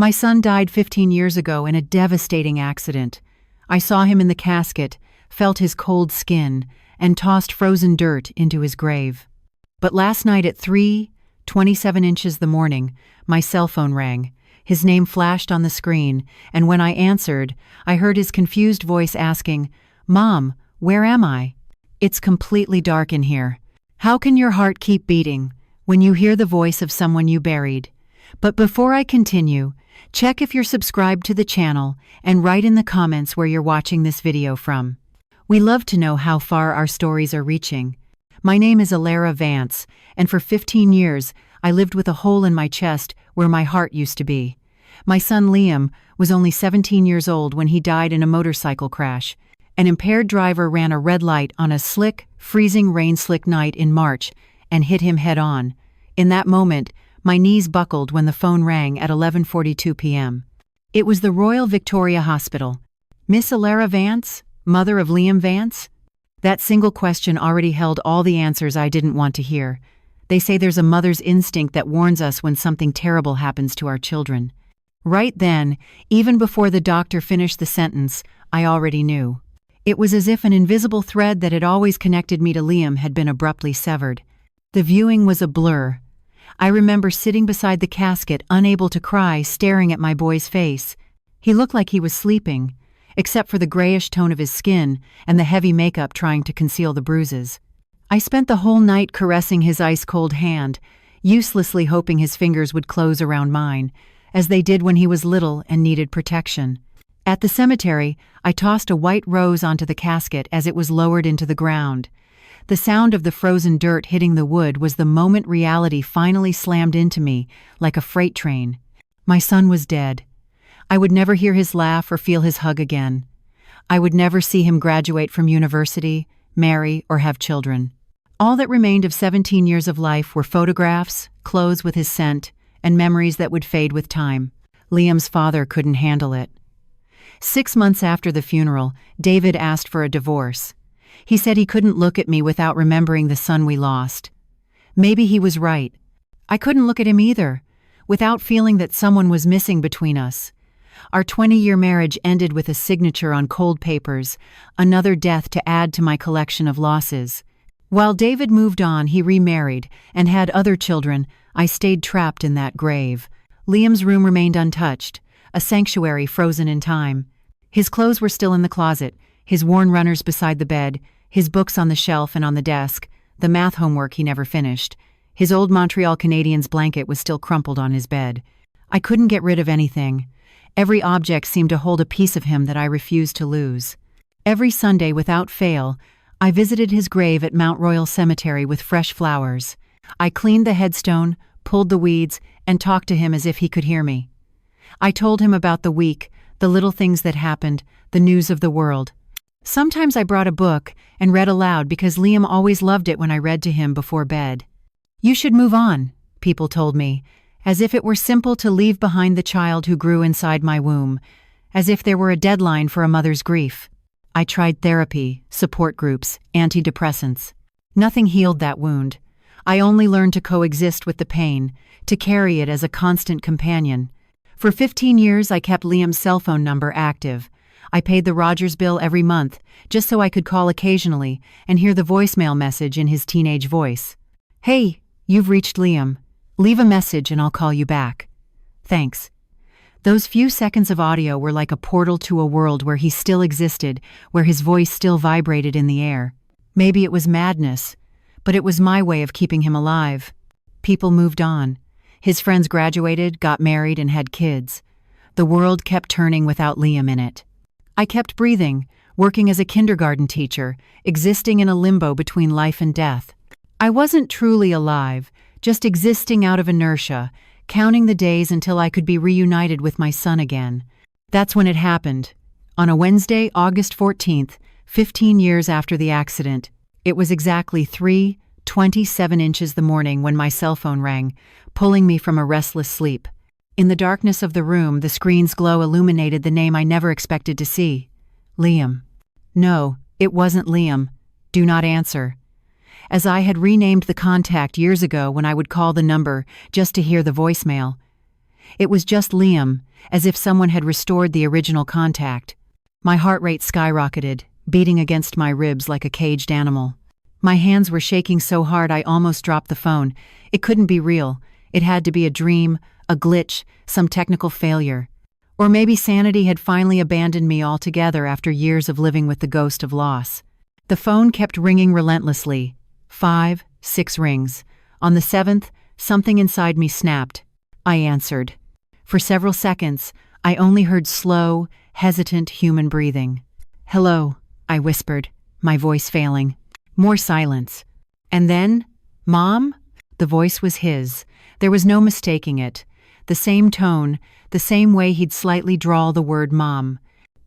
My son died 15 years ago in a devastating accident. I saw him in the casket, felt his cold skin, and tossed frozen dirt into his grave. But last night at 3:27 inches the morning, my cell phone rang. His name flashed on the screen, and when I answered, I heard his confused voice asking, "Mom, where am I?" It's completely dark in here. How can your heart keep beating when you hear the voice of someone you buried? But before I continue, check if you're subscribed to the channel and write in the comments where you're watching this video from. We love to know how far our stories are reaching. My name is Alara Vance, and for 15 years, I lived with a hole in my chest where my heart used to be. My son Liam was only 17 years old when he died in a motorcycle crash. An impaired driver ran a red light on a slick, freezing rain-slick night in March and hit him head-on. In that moment, my knees buckled when the phone rang at 11:42 p.m. It was the Royal Victoria Hospital. "Miss Alara Vance, mother of Liam Vance?" That single question already held all the answers I didn't want to hear. They say there's a mother's instinct that warns us when something terrible happens to our children. Right then, even before the doctor finished the sentence, I already knew. It was as if an invisible thread that had always connected me to Liam had been abruptly severed. The viewing was a blur. I remember sitting beside the casket, unable to cry, staring at my boy's face. He looked like he was sleeping, except for the grayish tone of his skin and the heavy makeup trying to conceal the bruises. I spent the whole night caressing his ice-cold hand, uselessly hoping his fingers would close around mine, as they did when he was little and needed protection. At the cemetery, I tossed a white rose onto the casket as it was lowered into the ground. The sound of the frozen dirt hitting the wood was the moment reality finally slammed into me like a freight train. My son was dead. I would never hear his laugh or feel his hug again. I would never see him graduate from university, marry, or have children. All that remained of 17 years of life were photographs, clothes with his scent, and memories that would fade with time. Liam's father couldn't handle it. 6 months after the funeral, David asked for a divorce. He said he couldn't look at me without remembering the son we lost. Maybe he was right. I couldn't look at him either, without feeling that someone was missing between us. Our 20-year marriage ended with a signature on cold papers, another death to add to my collection of losses. While David moved on, he remarried and had other children. I stayed trapped in that grave. Liam's room remained untouched, a sanctuary frozen in time. His clothes were still in the closet, his worn runners beside the bed, his books on the shelf and on the desk, the math homework he never finished. His old Montreal Canadiens blanket was still crumpled on his bed. I couldn't get rid of anything. Every object seemed to hold a piece of him that I refused to lose. Every Sunday, without fail, I visited his grave at Mount Royal Cemetery with fresh flowers. I cleaned the headstone, pulled the weeds, and talked to him as if he could hear me. I told him about the week, the little things that happened, the news of the world. Sometimes I brought a book and read aloud because Liam always loved it when I read to him before bed. "You should move on," people told me, as if it were simple to leave behind the child who grew inside my womb, as if there were a deadline for a mother's grief. I tried therapy, support groups, antidepressants. Nothing healed that wound. I only learned to coexist with the pain, to carry it as a constant companion. For 15 years, I kept Liam's cell phone number active. I paid the Rogers bill every month, just so I could call occasionally and hear the voicemail message in his teenage voice. "Hey, you've reached Liam. Leave a message and I'll call you back. Thanks." Those few seconds of audio were like a portal to a world where he still existed, where his voice still vibrated in the air. Maybe it was madness, but it was my way of keeping him alive. People moved on. His friends graduated, got married, and had kids. The world kept turning without Liam in it. I kept breathing, working as a kindergarten teacher, existing in a limbo between life and death. I wasn't truly alive, just existing out of inertia, counting the days until I could be reunited with my son again. That's when it happened. On a Wednesday, August 14th, 15 years after the accident, it was exactly 3:27 inches the morning when my cell phone rang, pulling me from a restless sleep. In the darkness of the room, the screen's glow illuminated the name I never expected to see. Liam. No, it wasn't Liam. Do not answer. As I had renamed the contact years ago when I would call the number just to hear the voicemail. It was just Liam, as if someone had restored the original contact. My heart rate skyrocketed, beating against my ribs like a caged animal. My hands were shaking so hard I almost dropped the phone. It couldn't be real. It had to be a dream, a glitch, some technical failure. Or maybe sanity had finally abandoned me altogether after years of living with the ghost of loss. The phone kept ringing relentlessly. 5, 6 rings. On the 7th, something inside me snapped. I answered. For several seconds, I only heard slow, hesitant human breathing. "Hello," I whispered, my voice failing. More silence. And then, "Mom?" The voice was his. There was no mistaking it. The same tone, the same way he'd slightly drawl the word mom.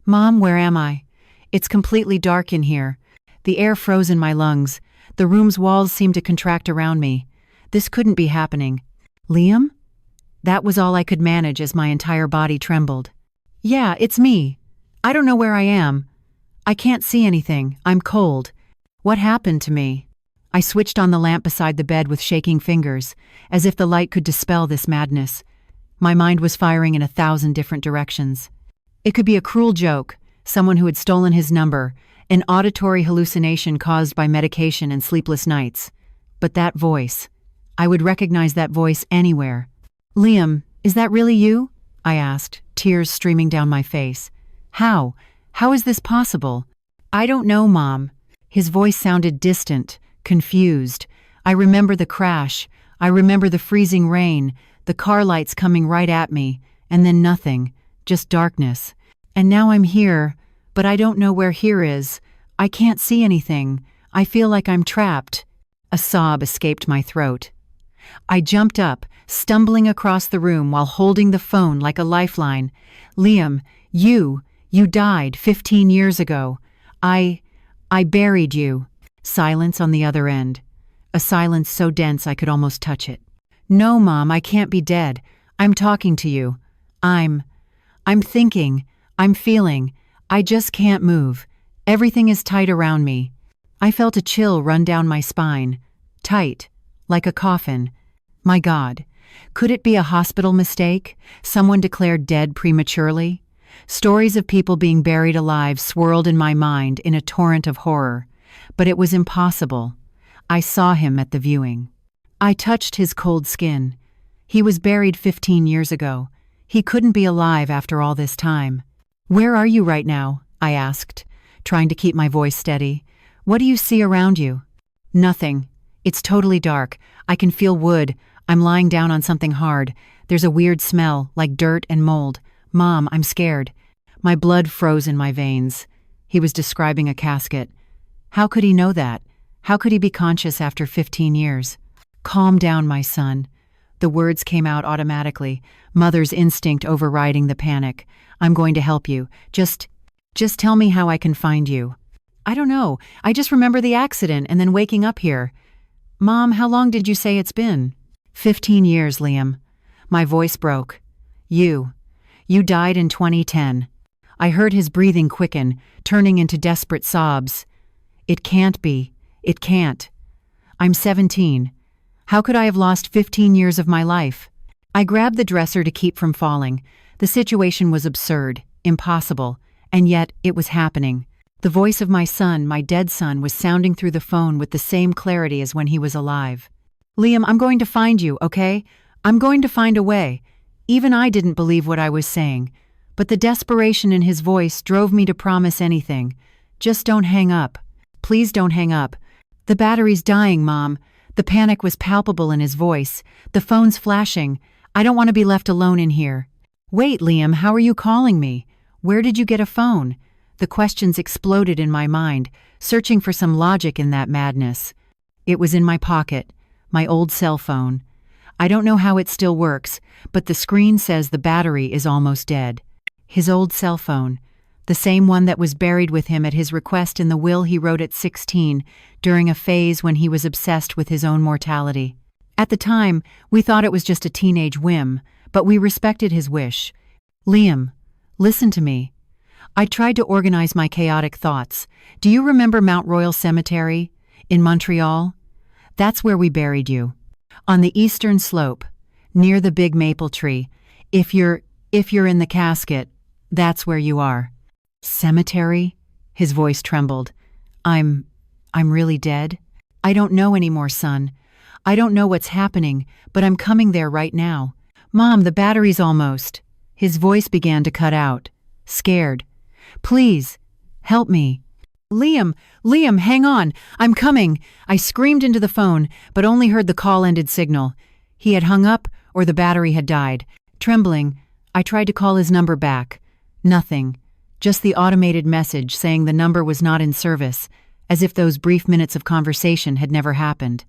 "Mom, where am I? It's completely dark in here. The air froze in my lungs. The room's walls seemed to contract around me. This couldn't be happening. Liam?" That was all I could manage as my entire body trembled. "Yeah, it's me. I don't know where I am. I can't see anything. I'm cold. What happened to me?" I switched on the lamp beside the bed with shaking fingers, as if the light could dispel this madness. My mind was firing in 1,000 different directions. It could be a cruel joke, someone who had stolen his number, an auditory hallucination caused by medication and sleepless nights. But that voice, I would recognize that voice anywhere. "Liam, is that really you?" I asked, tears streaming down my face. How? How is this possible?" "I don't know, Mom." His voice sounded distant, confused. I remember the crash. I remember the freezing rain, the car lights coming right at me, and then nothing, just darkness. And now I'm here, but I don't know where here is. I can't see anything. I feel like I'm trapped. A sob escaped my throat. I jumped up, stumbling across the room while holding the phone like a lifeline. "Liam, you died 15 years ago. I buried you." Silence on the other end. A silence so dense I could almost touch it. "No, Mom, I can't be dead. I'm talking to you. I'm thinking. I'm feeling. I just can't move. Everything is tight around me." I felt a chill run down my spine. Tight, like a coffin. My God, could it be a hospital mistake? Someone declared dead prematurely? Stories of people being buried alive swirled in my mind in a torrent of horror. But it was impossible. I saw him at the viewing. I touched his cold skin. He was buried 15 years ago. He couldn't be alive after all this time. "Where are you right now?" I asked, trying to keep my voice steady. "What do you see around you?" "Nothing. It's totally dark. I can feel wood. I'm lying down on something hard. There's a weird smell, like dirt and mold. Mom, I'm scared." My blood froze in my veins. He was describing a casket. How could he know that? How could he be conscious after 15 years? "Calm down, my son." The words came out automatically, mother's instinct overriding the panic. "I'm going to help you. Just tell me how I can find you." "I don't know. I just remember the accident and then waking up here." "Mom, how long did you say it's been?" 15 years, Liam." My voice broke. You died in 2010. I heard his breathing quicken, turning into desperate sobs. "It can't be. It can't. I'm 17. How could I have lost 15 years of my life?" I grabbed the dresser to keep from falling. The situation was absurd, impossible, and yet it was happening. The voice of my son, my dead son, was sounding through the phone with the same clarity as when he was alive. "Liam, I'm going to find you, okay? I'm going to find a way." Even I didn't believe what I was saying, but the desperation in his voice drove me to promise anything. "Just don't hang up. Please don't hang up. The battery's dying, Mom." The panic was palpable in his voice. "The phone's flashing. I don't want to be left alone in here." "Wait, Liam, how are you calling me? Where did you get a phone?" The questions exploded in my mind, searching for some logic in that madness. It was in my pocket, my old cell phone. I don't know how it still works, but the screen says the battery is almost dead. His old cell phone, the same one that was buried with him at his request in the will he wrote at 16 during a phase when he was obsessed with his own mortality. At the time, we thought it was just a teenage whim, but we respected his wish. "Liam, listen to me." I tried to organize my chaotic thoughts. "Do you remember Mount Royal Cemetery in Montreal? That's where we buried you. On the eastern slope, near the big maple tree. If you're in the casket, that's where you are." "Cemetery?" His voice trembled. I'm really dead?" "I don't know anymore, son. I don't know what's happening, but I'm coming there right now." "Mom, the battery's almost." His voice began to cut out. Scared. "Please, help me." Liam, hang on. I'm coming." I screamed into the phone, but only heard the call-ended signal. He had hung up, or the battery had died. Trembling, I tried to call his number back. Nothing. Just the automated message saying the number was not in service, as if those brief minutes of conversation had never happened.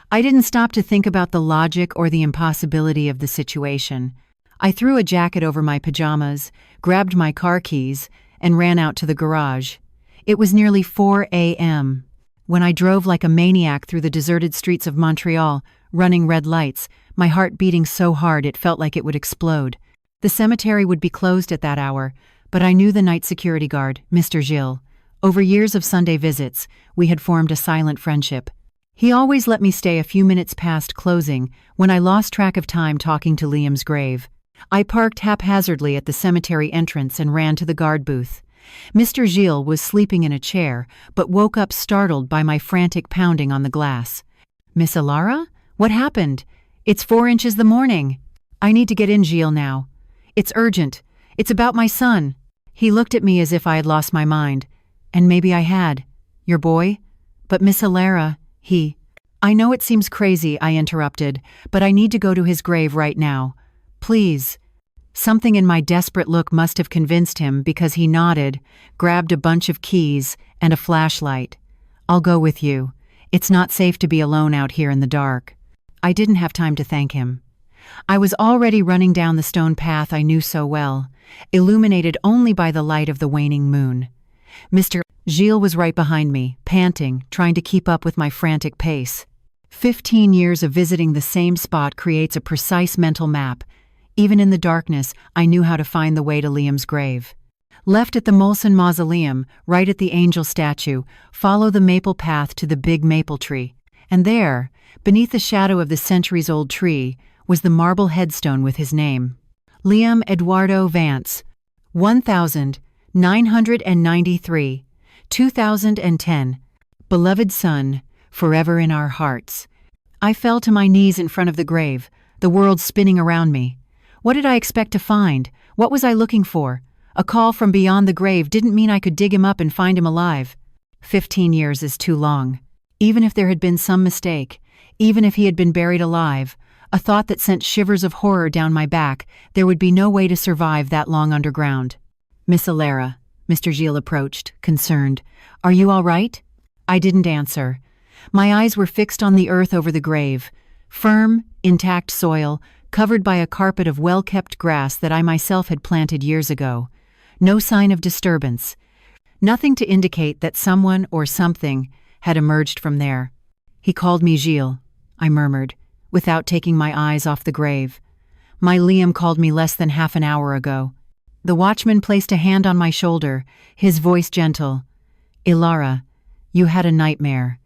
I didn't stop to think about the logic or the impossibility of the situation. I threw a jacket over my pajamas, grabbed my car keys, and ran out to the garage. It was nearly 4 a.m. when I drove like a maniac through the deserted streets of Montreal, running red lights, my heart beating so hard it felt like it would explode. The cemetery would be closed at that hour, but I knew the night security guard, Mr. Gilles. Over years of Sunday visits, we had formed a silent friendship. He always let me stay a few minutes past closing when I lost track of time talking to Liam's grave. I parked haphazardly at the cemetery entrance and ran to the guard booth. Mr. Gilles was sleeping in a chair, but woke up startled by my frantic pounding on the glass. "Miss Ilara? What happened? It's 4 inches the morning." "I need to get in, Gilles, now. It's urgent. It's about my son." He looked at me as if I had lost my mind. And maybe I had. "Your boy? But Miss Ilara, I know it seems crazy," I interrupted, "but I need to go to his grave right now. Please." Something in my desperate look must have convinced him because he nodded, grabbed a bunch of keys and a flashlight. "I'll go with you. It's not safe to be alone out here in the dark." I didn't have time to thank him. I was already running down the stone path I knew so well, illuminated only by the light of the waning moon. Mr. Gilles was right behind me, panting, trying to keep up with my frantic pace. 15 years of visiting the same spot creates a precise mental map. Even in the darkness, I knew how to find the way to Liam's grave. Left at the Molson Mausoleum, right at the angel statue, follow the maple path to the big maple tree. And there, beneath the shadow of the centuries-old tree, was the marble headstone with his name. Liam Eduardo Vance, 1993, 2010. Beloved son, forever in our hearts. I fell to my knees in front of the grave, the world spinning around me. What did I expect to find? What was I looking for? A call from beyond the grave didn't mean I could dig him up and find him alive. 15 years is too long. Even if there had been some mistake, even if he had been buried alive, a thought that sent shivers of horror down my back, there would be no way to survive that long underground. "Miss Ilara," Mr. Gilles approached, concerned. "Are you all right?" I didn't answer. My eyes were fixed on the earth over the grave. Firm, intact soil, covered by a carpet of well-kept grass that I myself had planted years ago. No sign of disturbance. Nothing to indicate that someone or something had emerged from there. "He called me Gilles," I murmured, without taking my eyes off the grave. "My Liam called me less than half an hour ago." The watchman placed a hand on my shoulder, his voice gentle. "Ilara, you had a nightmare.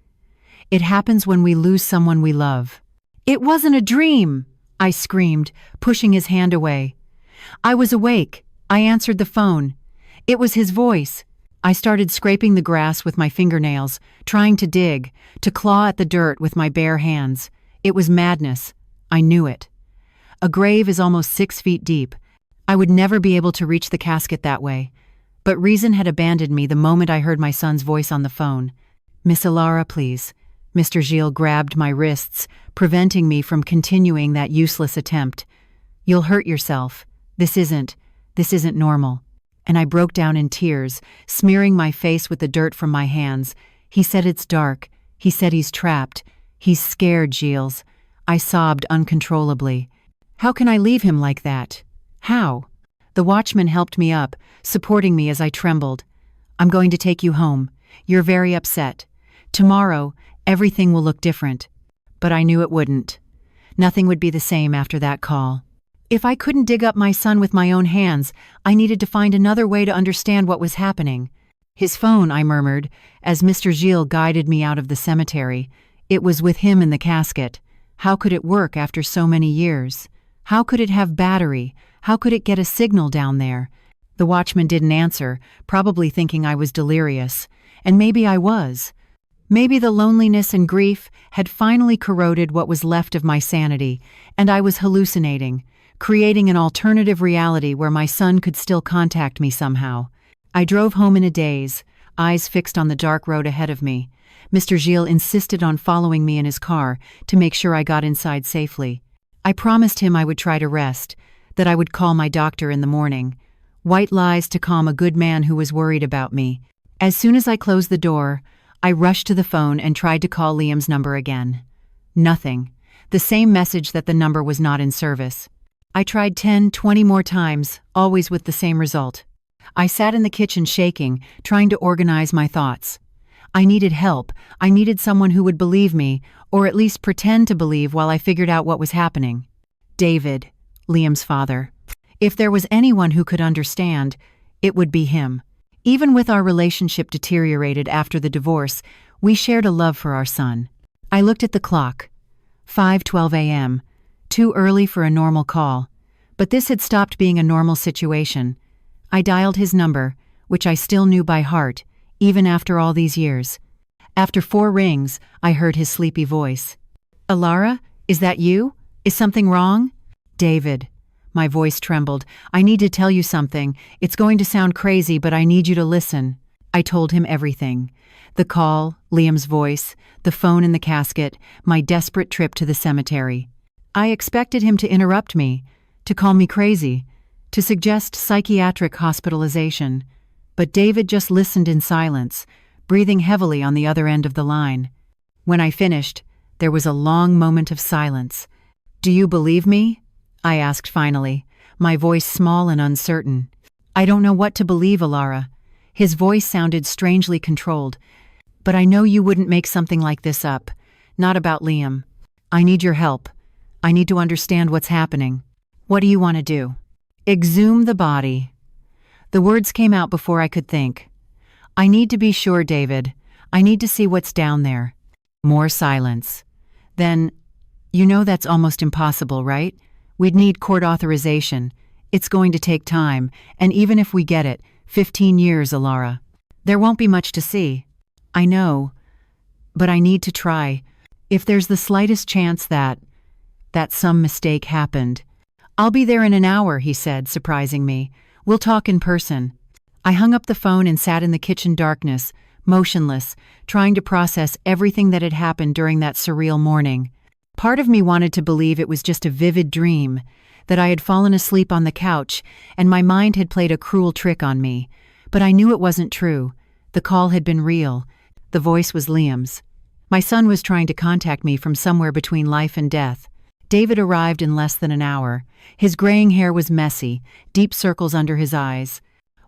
It happens when we lose someone we love." "It wasn't a dream!" I screamed, pushing his hand away. I was awake. I answered the phone. It was his voice. I started scraping the grass with my fingernails, trying to dig, to claw at the dirt with my bare hands. It was madness. I knew it. A grave is almost 6 feet deep. I would never be able to reach the casket that way. But reason had abandoned me the moment I heard my son's voice on the phone. "Miss Ilara, please." Mr. Gilles grabbed my wrists, preventing me from continuing that useless attempt. "You'll hurt yourself. This isn't normal." And I broke down in tears, smearing my face with the dirt from my hands. "He said it's dark. He said he's trapped. He's scared, Gilles." I sobbed uncontrollably. "How can I leave him like that? How?" The watchman helped me up, supporting me as I trembled. "I'm going to take you home. You're very upset. Tomorrow, everything will look different." But I knew it wouldn't. Nothing would be the same after that call. If I couldn't dig up my son with my own hands, I needed to find another way to understand what was happening. "His phone," I murmured, as Mr. Gilles guided me out of the cemetery. It was with him in the casket. How could it work after so many years? How could it have battery? How could it get a signal down there? The watchman didn't answer, probably thinking I was delirious. And maybe I was. Maybe the loneliness and grief had finally corroded what was left of my sanity, and I was hallucinating, creating an alternative reality where my son could still contact me somehow. I drove home in a daze, eyes fixed on the dark road ahead of me. Mr. Gilles insisted on following me in his car to make sure I got inside safely. I promised him I would try to rest, that I would call my doctor in the morning. White lies to calm a good man who was worried about me. As soon as I closed the door, I rushed to the phone and tried to call Liam's number again. Nothing. The same message that the number was not in service. I tried 10, 20 more times, always with the same result. I sat in the kitchen shaking, trying to organize my thoughts. I needed help. I needed someone who would believe me, or at least pretend to believe while I figured out what was happening. David, Liam's father. If there was anyone who could understand, it would be him. Even with our relationship deteriorated after the divorce, we shared a love for our son. I looked at the clock. 5:12 a.m. Too early for a normal call. But this had stopped being a normal situation. I dialed his number, which I still knew by heart, even after all these years. After 4 rings, I heard his sleepy voice. "Alara, is that you? Is something wrong?" "David." My voice trembled. "I need to tell you something. It's going to sound crazy, but I need you to listen." I told him everything. The call, Liam's voice, the phone in the casket, my desperate trip to the cemetery. I expected him to interrupt me, to call me crazy, to suggest psychiatric hospitalization. But David just listened in silence, breathing heavily on the other end of the line. When I finished, there was a long moment of silence. "Do you believe me?" I asked finally, my voice small and uncertain. "I don't know what to believe, Alara." His voice sounded strangely controlled. "But I know you wouldn't make something like this up. Not about Liam. I need your help. I need to understand what's happening." "What do you want to do?" "Exhume the body." The words came out before I could think. "I need to be sure, David. I need to see what's down there." More silence. Then, "You know that's almost impossible, right? We'd need court authorization. It's going to take time, and even if we get it, 15 years, Alara. There won't be much to see." "I know, but I need to try. If there's the slightest chance that some mistake happened." "I'll be there in an hour," he said, surprising me. "We'll talk in person." I hung up the phone and sat in the kitchen darkness, motionless, trying to process everything that had happened during that surreal morning. Part of me wanted to believe it was just a vivid dream, that I had fallen asleep on the couch and my mind had played a cruel trick on me. But I knew it wasn't true. The call had been real. The voice was Liam's. My son was trying to contact me from somewhere between life and death. David arrived in less than an hour. His graying hair was messy, deep circles under his eyes.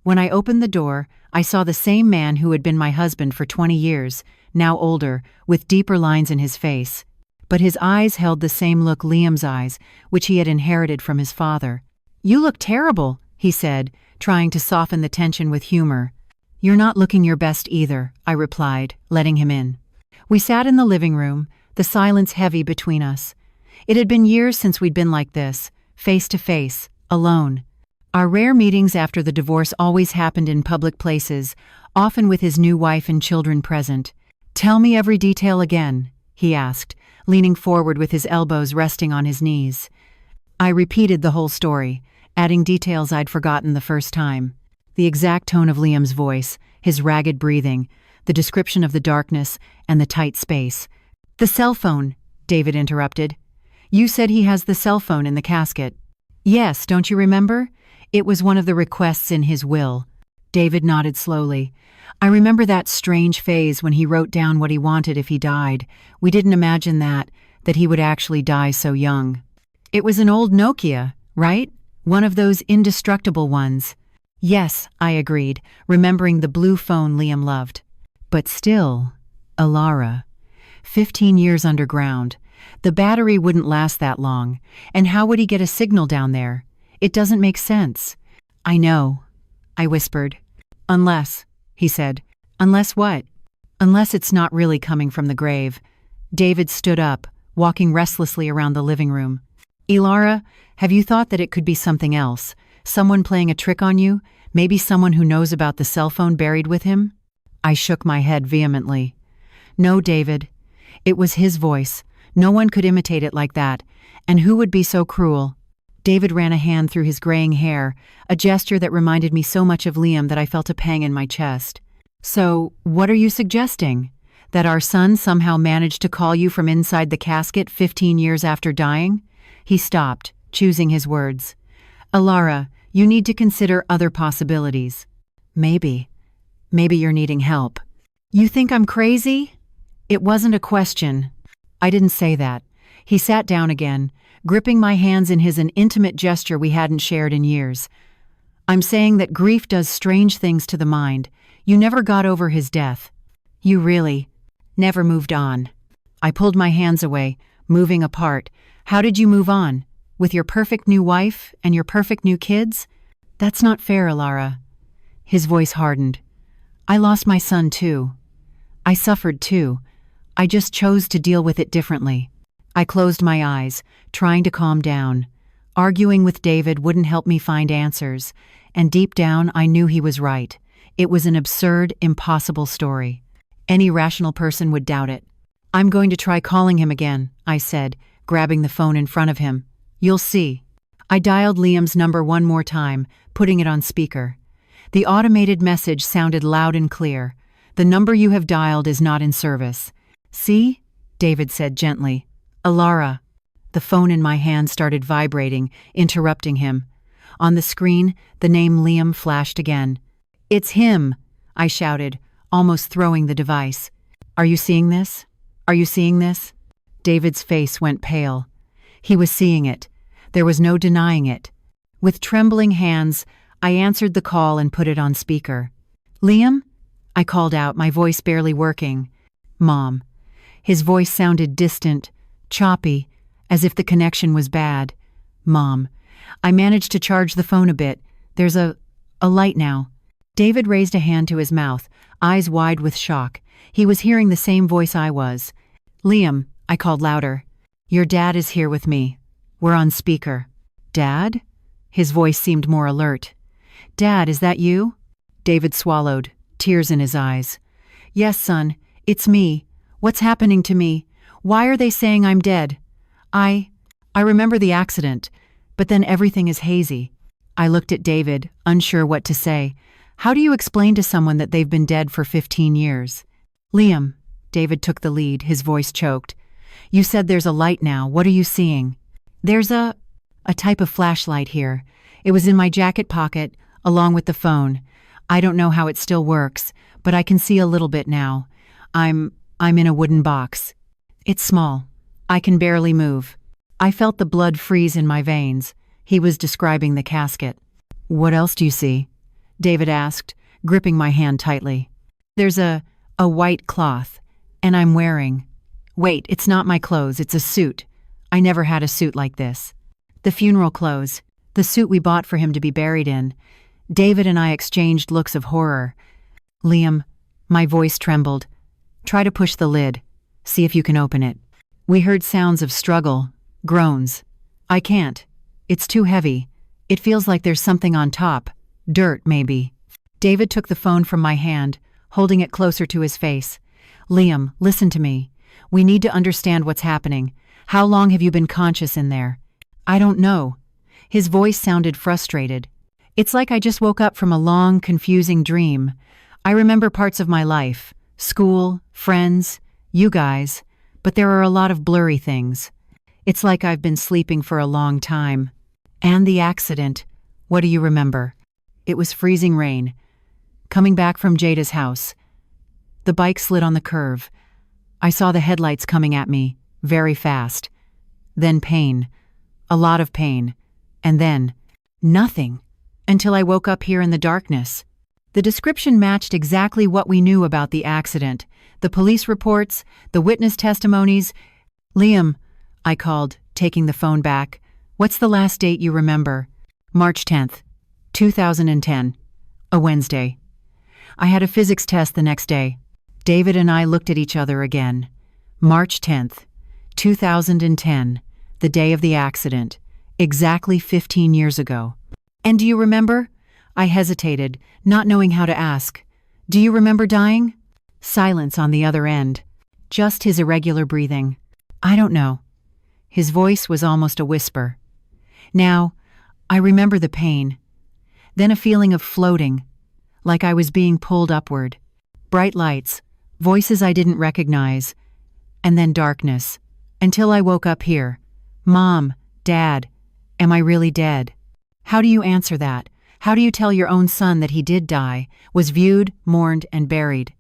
When I opened the door, I saw the same man who had been my husband for 20 years, now older, with deeper lines in his face. But his eyes held the same look Liam's eyes, which he had inherited from his father. "You look terrible," he said, trying to soften the tension with humor. "You're not looking your best either," I replied, letting him in. We sat in the living room, the silence heavy between us. It had been years since we'd been like this, face to face, alone. Our rare meetings after the divorce always happened in public places, often with his new wife and children present. "Tell me every detail again," he asked, leaning forward with his elbows resting on his knees. I repeated the whole story, adding details I'd forgotten the first time. The exact tone of Liam's voice, his ragged breathing, the description of the darkness and the tight space. "The cell phone," David interrupted. "You said he has the cell phone in the casket." "Yes, don't you remember? It was one of the requests in his will." David nodded slowly. "I remember that strange phase when he wrote down what he wanted if he died. We didn't imagine that he would actually die so young." "It was an old Nokia, right? One of those indestructible ones." "Yes," I agreed, remembering the blue phone Liam loved. But still, Alara. 15 years underground. The battery wouldn't last that long. And how would he get a signal down there? It doesn't make sense. "I know," I whispered. "Unless," he said. "Unless what?" "Unless it's not really coming from the grave." David stood up, walking restlessly around the living room. Ilara, have you thought that it could be something else? Someone playing a trick on you? Maybe someone who knows about the cell phone buried with him? I shook my head vehemently. No, David. It was his voice. No one could imitate it like that. And who would be so cruel? David ran a hand through his graying hair, a gesture that reminded me so much of Liam that I felt a pang in my chest. So, what are you suggesting? That our son somehow managed to call you from inside the casket 15 years after dying? He stopped, choosing his words. Ilara, you need to consider other possibilities. Maybe you're needing help. You think I'm crazy? It wasn't a question. I didn't say that. He sat down again, gripping my hands in an intimate gesture we hadn't shared in years. I'm saying that grief does strange things to the mind. You never got over his death. You really never moved on. I pulled my hands away, moving apart. How did you move on? With your perfect new wife and your perfect new kids? That's not fair, Ilara. His voice hardened. I lost my son too. I suffered too. I just chose to deal with it differently. I closed my eyes, trying to calm down. Arguing with David wouldn't help me find answers, and deep down I knew he was right. It was an absurd, impossible story. Any rational person would doubt it. I'm going to try calling him again, I said, grabbing the phone in front of him. You'll see. I dialed Liam's number one more time, putting it on speaker. The automated message sounded loud and clear. The number you have dialed is not in service. See? David said gently. Ilara. The phone in my hand started vibrating, interrupting him. On the screen, the name Liam flashed again. It's him, I shouted, almost throwing the device. Are you seeing this? Are you seeing this? David's face went pale. He was seeing it. There was no denying it. With trembling hands, I answered the call and put it on speaker. Liam? I called out, my voice barely working. Mom. His voice sounded distant, choppy, as if the connection was bad. Mom. I managed to charge the phone a bit. There's a light now. David raised a hand to his mouth, eyes wide with shock. He was hearing the same voice I was. Liam, I called louder. Your dad is here with me. We're on speaker. Dad? His voice seemed more alert. Dad, is that you? David swallowed, tears in his eyes. Yes, son, it's me. What's happening to me? Why are they saying I'm dead? I remember the accident, but then everything is hazy. I looked at David, unsure what to say. How do you explain to someone that they've been dead for 15 years? Liam, David took the lead, his voice choked. You said there's a light now. What are you seeing? There's a type of flashlight here. It was in my jacket pocket, along with the phone. I don't know how it still works, but I can see a little bit now. I'm in a wooden box. It's small. I can barely move. I felt the blood freeze in my veins. He was describing the casket. What else do you see? David asked, gripping my hand tightly. There's a white cloth, and I'm wearing... Wait, it's not my clothes, it's a suit. I never had a suit like this. The funeral clothes, the suit we bought for him to be buried in. David and I exchanged looks of horror. Liam, my voice trembled. Try to push the lid. See if you can open it. We heard sounds of struggle, groans. I can't. It's too heavy. It feels like there's something on top. Dirt, maybe. David took the phone from my hand, holding it closer to his face. Liam, listen to me. We need to understand what's happening. How long have you been conscious in there? I don't know. His voice sounded frustrated. It's like I just woke up from a long, confusing dream. I remember parts of my life. School, friends, you guys. But there are a lot of blurry things. It's like I've been sleeping for a long time. And the accident. What do you remember? It was freezing rain. Coming back from Jada's house. The bike slid on the curve. I saw the headlights coming at me, very fast. Then pain. A lot of pain. And then nothing. Until I woke up here in the darkness. The description matched exactly what we knew about the accident. The police reports, the witness testimonies. Liam, I called, taking the phone back. What's the last date you remember? March 10th, 2010. A Wednesday. I had a physics test the next day. David and I looked at each other again. March 10th, 2010. the day of the accident, exactly 15 years ago. And do you remember? I hesitated, not knowing how to ask. Do you remember dying? Silence on the other end. Just his irregular breathing. I don't know. His voice was almost a whisper. Now, I remember the pain. Then a feeling of floating, like I was being pulled upward. Bright lights, voices I didn't recognize, and then darkness, until I woke up here. Mom, Dad, am I really dead? How do you answer that? How do you tell your own son that he did die, was viewed, mourned, and buried?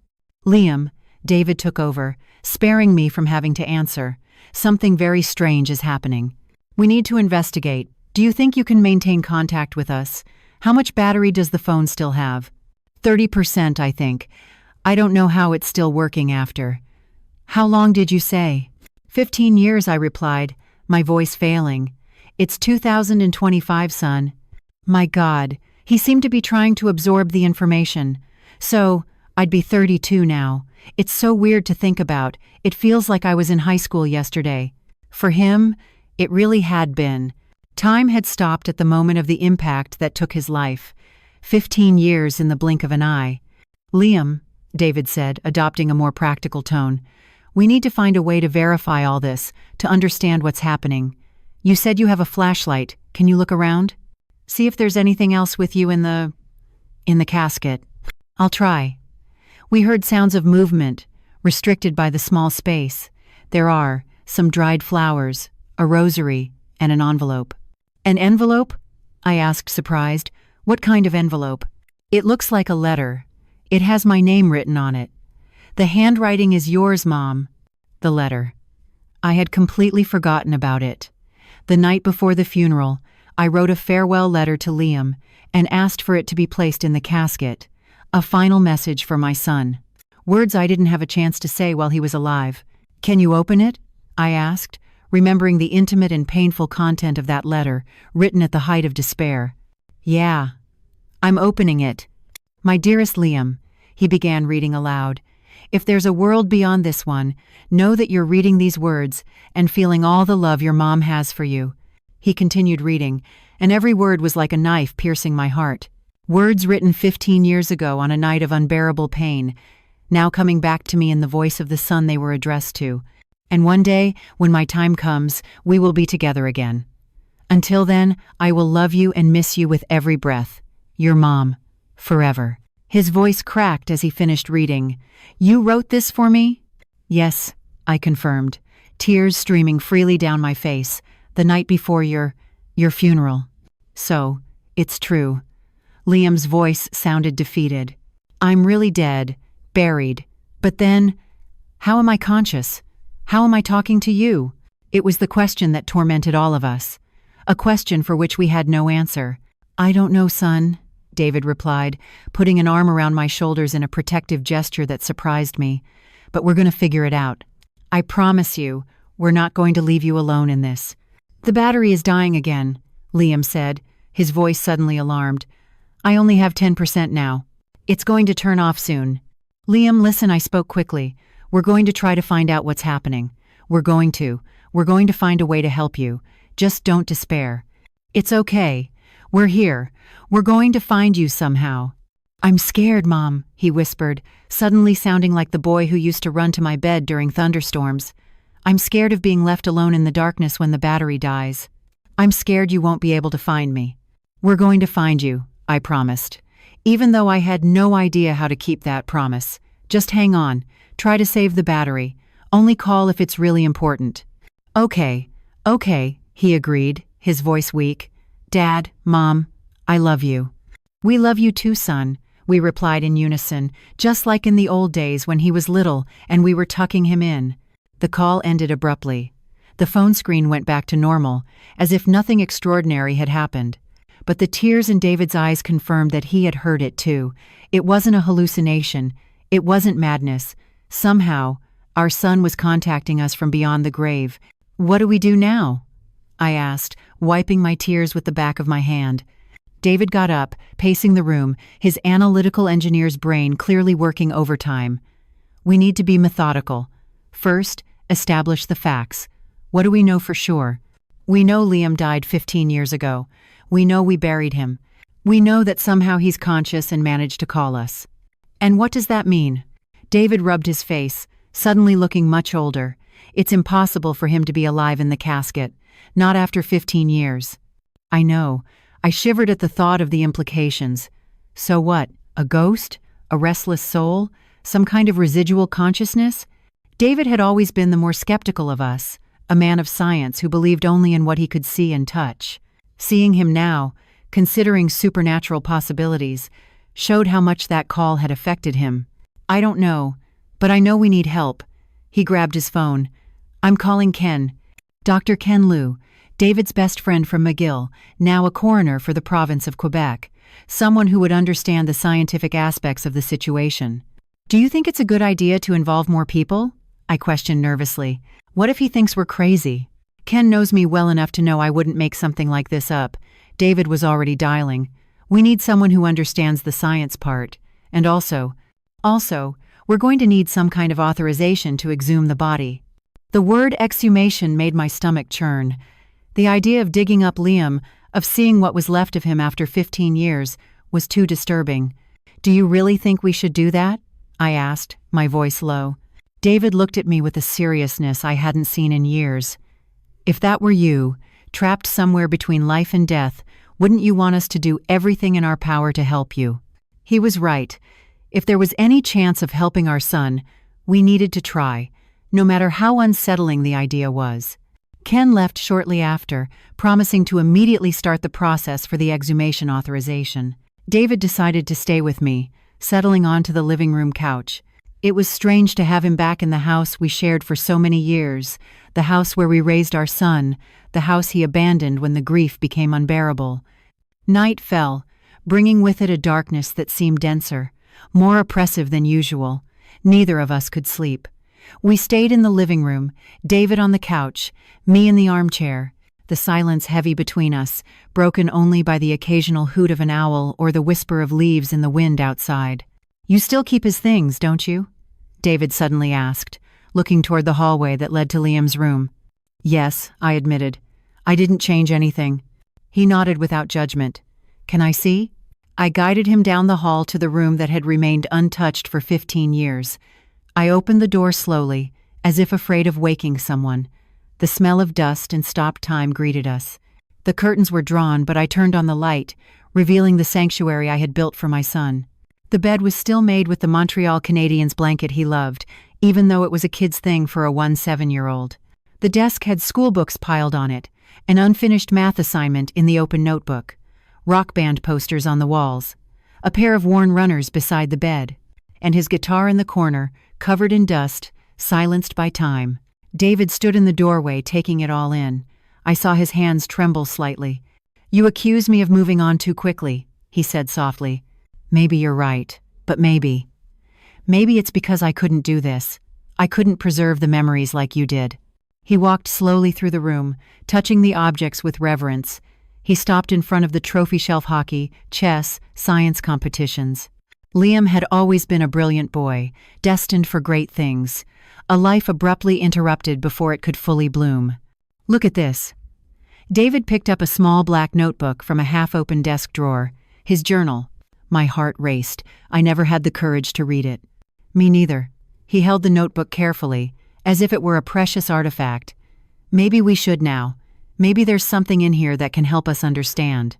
Liam, David took over, sparing me from having to answer. Something very strange is happening. We need to investigate. Do you think you can maintain contact with us? How much battery does the phone still have? 30%, I think. I don't know how it's still working after. How long did you say? 15 years, I replied, my voice failing. It's 2025, son. My God, he seemed to be trying to absorb the information. So, I'd be 32 now. It's so weird to think about. It feels like I was in high school yesterday. For him, it really had been. Time had stopped at the moment of the impact that took his life. 15 years in the blink of an eye. Liam, David said, adopting a more practical tone, we need to find a way to verify all this, to understand what's happening. You said you have a flashlight. Can you look around? See if there's anything else with you in the casket. I'll try. We heard sounds of movement, restricted by the small space. There are some dried flowers, a rosary, and an envelope. An envelope? I asked, surprised. What kind of envelope? It looks like a letter. It has my name written on it. The handwriting is yours, Mom. The letter. I had completely forgotten about it. The night before the funeral, I wrote a farewell letter to Liam and asked for it to be placed in the casket. A final message for my son. Words I didn't have a chance to say while he was alive. Can you open it? I asked, remembering the intimate and painful content of that letter, written at the height of despair. Yeah. I'm opening it. My dearest Liam, he began reading aloud. If there's a world beyond this one, know that you're reading these words and feeling all the love your mom has for you. He continued reading, and every word was like a knife piercing my heart. Words written 15 years ago on a night of unbearable pain, now coming back to me in the voice of the son they were addressed to. And one day, when my time comes, we will be together again. Until then, I will love you and miss you with every breath. Your mom. Forever. His voice cracked as he finished reading. You wrote this for me? Yes, I confirmed, tears streaming freely down my face, the night before your funeral. So, it's true. Liam's voice sounded defeated. I'm really dead, buried. But then, how am I conscious? How am I talking to you? It was the question that tormented all of us. A question for which we had no answer. I don't know, son, David replied, putting an arm around my shoulders in a protective gesture that surprised me. But we're going to figure it out. I promise you, we're not going to leave you alone in this. The battery is dying again, Liam said, his voice suddenly alarmed. I only have 10% now. It's going to turn off soon. Liam, listen, I spoke quickly. We're going to try to find out what's happening. We're going to find a way to help you. Just don't despair. It's okay. We're here. We're going to find you somehow. I'm scared, Mom, he whispered, suddenly sounding like the boy who used to run to my bed during thunderstorms. I'm scared of being left alone in the darkness when the battery dies. I'm scared you won't be able to find me. We're going to find you, I promised. Even though I had no idea how to keep that promise. Just hang on. Try to save the battery. Only call if it's really important. Okay, he agreed, his voice weak. Dad, Mom, I love you. We love you too, son, we replied in unison, just like in the old days when he was little and we were tucking him in. The call ended abruptly. The phone screen went back to normal, as if nothing extraordinary had happened. But the tears in David's eyes confirmed that he had heard it too. It wasn't a hallucination. It wasn't madness. Somehow, our son was contacting us from beyond the grave. What do we do now? I asked, wiping my tears with the back of my hand. David got up, pacing the room, his analytical engineer's brain clearly working overtime. We need to be methodical. First, establish the facts. What do we know for sure? We know Liam died 15 years ago. We know we buried him. We know that somehow he's conscious and managed to call us. And what does that mean? David rubbed his face, suddenly looking much older. It's impossible for him to be alive in the casket, not after 15 years. I know. I shivered at the thought of the implications. So what? A ghost? A restless soul? Some kind of residual consciousness? David had always been the more skeptical of us, a man of science who believed only in what he could see and touch. Seeing him now, considering supernatural possibilities, showed how much that call had affected him. I don't know, but I know we need help. He grabbed his phone. I'm calling Ken. Dr. Ken Liu, David's best friend from McGill, now a coroner for the province of Quebec, someone who would understand the scientific aspects of the situation. Do you think it's a good idea to involve more people? I questioned nervously. What if he thinks we're crazy? Ken knows me well enough to know I wouldn't make something like this up. David was already dialing. We need someone who understands the science part. And also, we're going to need some kind of authorization to exhume the body. The word exhumation made my stomach churn. The idea of digging up Liam, of seeing what was left of him after 15 years, was too disturbing. Do you really think we should do that? I asked, my voice low. David looked at me with a seriousness I hadn't seen in years. If that were you, trapped somewhere between life and death, wouldn't you want us to do everything in our power to help you? He was right. If there was any chance of helping our son, we needed to try, no matter how unsettling the idea was. Ken left shortly after, promising to immediately start the process for the exhumation authorization. David decided to stay with me, settling onto the living room couch. It was strange to have him back in the house we shared for so many years, the house where we raised our son, the house he abandoned when the grief became unbearable. Night fell, bringing with it a darkness that seemed denser, more oppressive than usual. Neither of us could sleep. We stayed in the living room, David on the couch, me in the armchair, the silence heavy between us, broken only by the occasional hoot of an owl or the whisper of leaves in the wind outside. You still keep his things, don't you? David suddenly asked, looking toward the hallway that led to Liam's room. Yes, I admitted. I didn't change anything. He nodded without judgment. Can I see? I guided him down the hall to the room that had remained untouched for 15 years. I opened the door slowly, as if afraid of waking someone. The smell of dust and stopped time greeted us. The curtains were drawn, but I turned on the light, revealing the sanctuary I had built for my son. The bed was still made with the Montreal Canadiens blanket he loved, even though it was a kid's thing for a 17-year-old. The desk had school books piled on it, an unfinished math assignment in the open notebook, rock band posters on the walls, a pair of worn runners beside the bed, and his guitar in the corner, covered in dust, silenced by time. David stood in the doorway, taking it all in. I saw his hands tremble slightly. You accuse me of moving on too quickly, he said softly. Maybe you're right, but maybe. Maybe it's because I couldn't do this. I couldn't preserve the memories like you did. He walked slowly through the room, touching the objects with reverence. He stopped in front of the trophy shelf hockey, chess, science competitions. Liam had always been a brilliant boy, destined for great things, a life abruptly interrupted before it could fully bloom. Look at this. David picked up a small black notebook from a half-open desk drawer, his journal. My heart raced. I never had the courage to read it. Me neither. He held the notebook carefully, as if it were a precious artifact. Maybe we should now. Maybe there's something in here that can help us understand.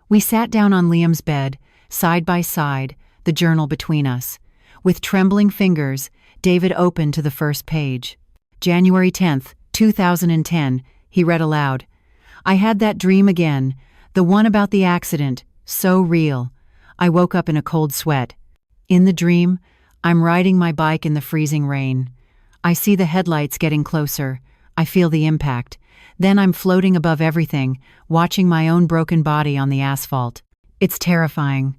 We sat down on Liam's bed, side by side, the journal between us. With trembling fingers, David opened to the first page. January 10th, 2010, he read aloud. I had that dream again, the one about the accident, so real. I woke up in a cold sweat. In the dream, I'm riding my bike in the freezing rain. I see the headlights getting closer. I feel the impact. Then I'm floating above everything, watching my own broken body on the asphalt. It's terrifying,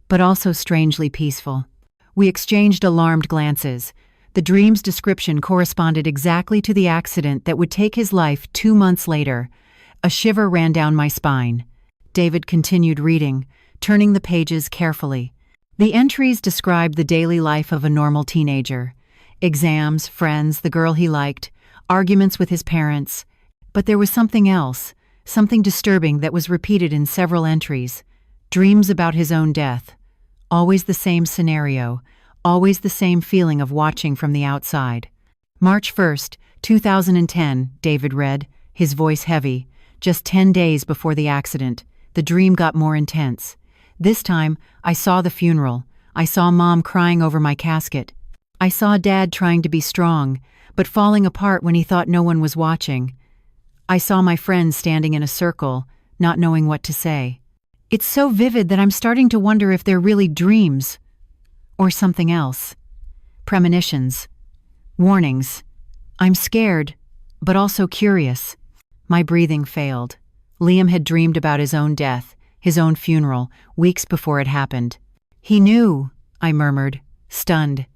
but also strangely peaceful. We exchanged alarmed glances. The dream's description corresponded exactly to the accident that would take his life 2 months later. A shiver ran down my spine. David continued reading, turning the pages carefully. The entries described the daily life of a normal teenager. Exams, friends, the girl he liked, arguments with his parents. But there was something else, something disturbing that was repeated in several entries. Dreams about his own death. Always the same scenario, always the same feeling of watching from the outside. March 1st, 2010, David read, his voice heavy. Just 10 days before the accident, the dream got more intense. This time, I saw the funeral. I saw Mom crying over my casket. I saw Dad trying to be strong, but falling apart when he thought no one was watching. I saw my friends standing in a circle, not knowing what to say. It's so vivid that I'm starting to wonder if they're really dreams. Or something else. Premonitions. Warnings. I'm scared, but also curious. My breathing failed. Liam had dreamed about his own death, his own funeral, weeks before it happened. He knew, I murmured, stunned.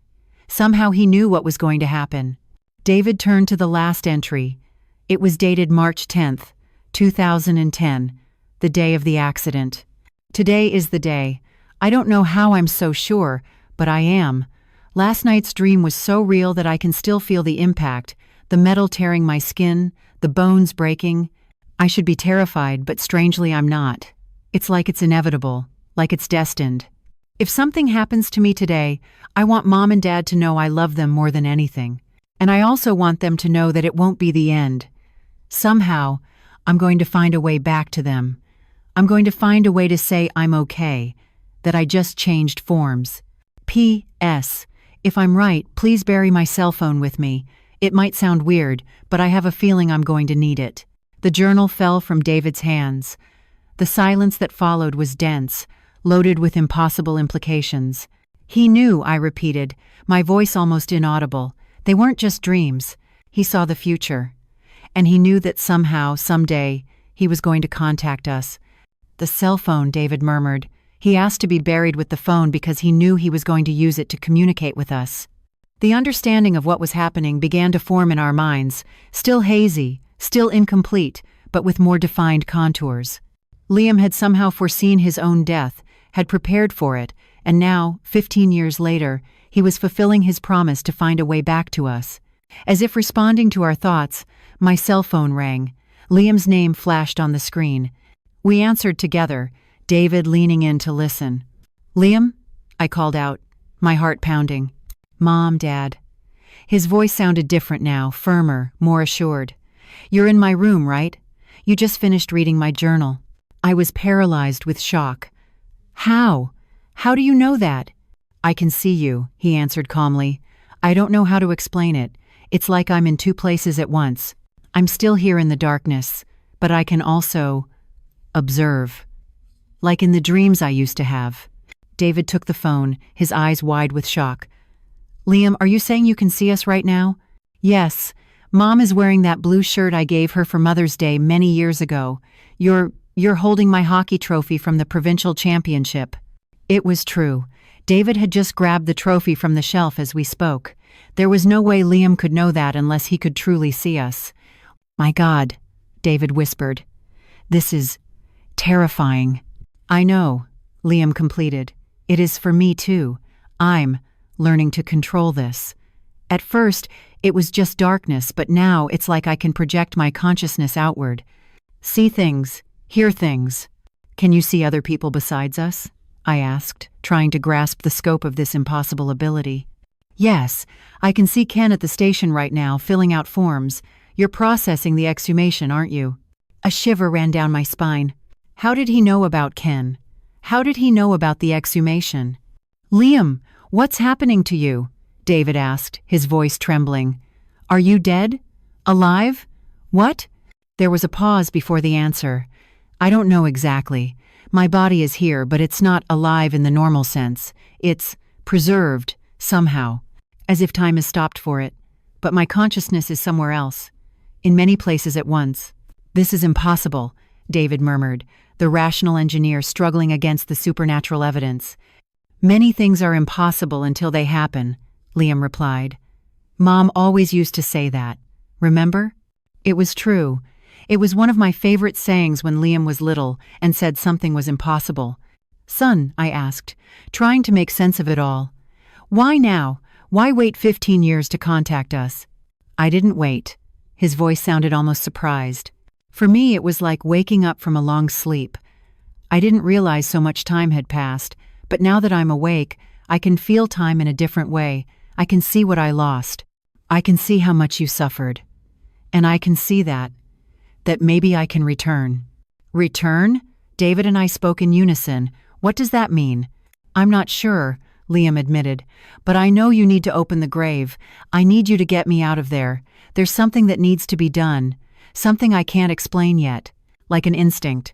Somehow he knew what was going to happen. David turned to the last entry. It was dated March 10th, 2010, the day of the accident. Today is the day. I don't know how I'm so sure, but I am. Last night's dream was so real that I can still feel the impact, the metal tearing my skin, the bones breaking. I should be terrified, but strangely I'm not. It's like it's inevitable, like it's destined. If something happens to me today, I want Mom and Dad to know I love them more than anything. And I also want them to know that it won't be the end. Somehow, I'm going to find a way back to them. I'm going to find a way to say I'm okay, that I just changed forms. P.S. If I'm right, please bury my cell phone with me. It might sound weird, but I have a feeling I'm going to need it. The journal fell from David's hands. The silence that followed was dense, loaded with impossible implications. He knew, I repeated, my voice almost inaudible. They weren't just dreams. He saw the future. And he knew that somehow, someday, he was going to contact us. The cell phone, David murmured. He asked to be buried with the phone because he knew he was going to use it to communicate with us. The understanding of what was happening began to form in our minds, still hazy, still incomplete, but with more defined contours. Liam had somehow foreseen his own death, had prepared for it, and now, 15 years later, he was fulfilling his promise to find a way back to us. As if responding to our thoughts, my cell phone rang. Liam's name flashed on the screen. We answered together, David leaning in to listen. "Liam?" I called out, my heart pounding. "Mom, Dad." His voice sounded different now, firmer, more assured. "You're in my room, right? You just finished reading my journal." I was paralyzed with shock. "How? How do you know that?" "I can see you," he answered calmly. "I don't know how to explain it. It's like I'm in two places at once. I'm still here in the darkness, but I can also observe. Like in the dreams I used to have." David took the phone, his eyes wide with shock. "Liam, are you saying you can see us right now?" "Yes. Mom is wearing that blue shirt I gave her for Mother's Day many years ago. You're holding my hockey trophy from the provincial championship." It was true. David had just grabbed the trophy from the shelf as we spoke. There was no way Liam could know that unless he could truly see us. "My God," David whispered. "This is terrifying." "I know," Liam completed. "It is for me too. I'm learning to control this. At first, it was just darkness, but now it's like I can project my consciousness outward. See things, hear things." "Can you see other people besides us?" I asked, trying to grasp the scope of this impossible ability. "Yes, I can see Ken at the station right now, filling out forms. You're processing the exhumation, aren't you?" A shiver ran down my spine. How did he know about Ken? How did he know about the exhumation? "Liam, what's happening to you?" David asked, his voice trembling. "Are you dead? Alive? What?" There was a pause before the answer. "I don't know exactly. My body is here, but it's not alive in the normal sense. It's preserved, somehow, as if time has stopped for it. But my consciousness is somewhere else, in many places at once." "This is impossible," David murmured, the rational engineer struggling against the supernatural evidence. "Many things are impossible until they happen," Liam replied. "Mom always used to say that. Remember?" It was true. It was one of my favorite sayings when Liam was little and said something was impossible. "Son," I asked, trying to make sense of it all, "why now? Why wait 15 years to contact us?" "I didn't wait," His voice sounded almost surprised. For me, it was like waking up from a long sleep. I didn't realize so much time had passed, but now that I'm awake, I can feel time in a different way. I can see what I lost. I can see how much you suffered. And I can see that maybe I can return. Return? David and I spoke in unison. What does that mean? I'm not sure, Liam admitted, but I know you need to open the grave. I need you to get me out of there. There's something that needs to be done. Something I can't explain yet. Like an instinct.